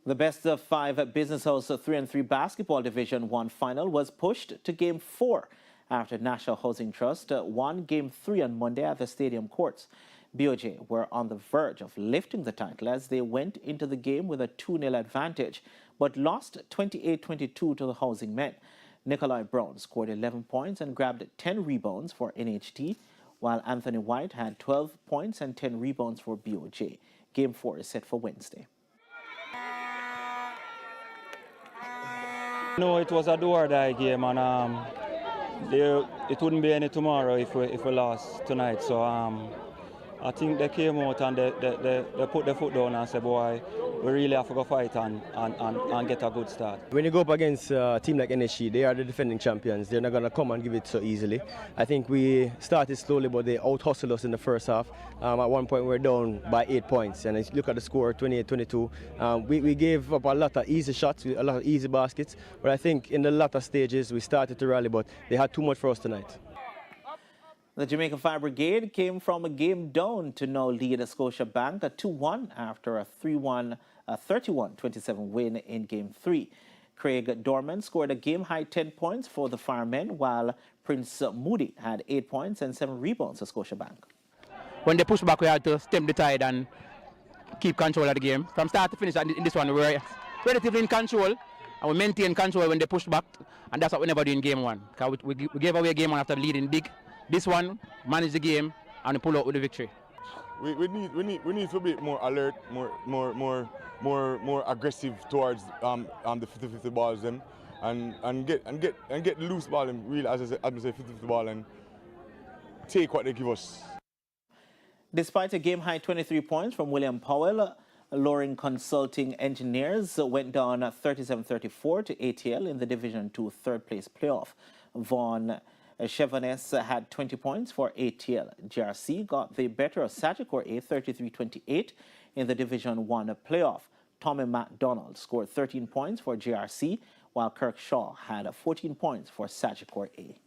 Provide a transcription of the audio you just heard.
The best of five Business House 3-3 Basketball Division 1 final was pushed to Game 4 after National Housing Trust won Game 3 on Monday at the stadium courts. BOJ were on the verge of lifting the title as they went into the game with a 2-0 advantage, but lost 28-22 to the Housing men. Nikolai Brown scored 11 points and grabbed 10 rebounds for NHT, while Anthony White had 12 points and 10 rebounds for BOJ. Game 4 is set for Wednesday. No, it was a do-or-die game, and it wouldn't be any tomorrow if we lost tonight. So I think they came out and they put their foot down and said, boy, we really have to go fight and get a good start. When you go up against a team like NHG, they are the defending champions. They're not going to come and give it so easily. I think we started slowly, but they out-hustled us in the first half. At one point, we were down by 8 points. And if you look at the score, 28-22. We gave up a lot of easy shots, a lot of easy baskets. But I think in the latter stages, we started to rally, but they had too much for us tonight. The Jamaican Fire Brigade came from a game down to now lead Scotiabank at 2-1 after a 31-27 win in Game 3. Craig Dorman scored a game-high 10 points for the Firemen, while Prince Moody had 8 points and 7 rebounds for Scotiabank. When they pushed back, we had to stem the tide and keep control of the game. From start to finish in this one, we were relatively in control, and we maintained control when they pushed back, and that's what we never do in Game 1. We gave away Game 1 after leading big. This one, manage the game and pull out with the victory. We need to be more alert, more aggressive towards the 50-50 balls them, and get loose ball them. Really, as I say 50-50 ball and take what they give us. Despite a game-high 23 points from William Powell, Loring Consulting Engineers went down 37-34 to ATL in the Division 2 third-place playoff. Vaughn Chevanes had 20 points for ATL. GRC got the better of Sagicor A 33-28 in the Division 1 playoff. Tommy MacDonald scored 13 points for GRC, while Kirk Shaw had 14 points for Sagicor A.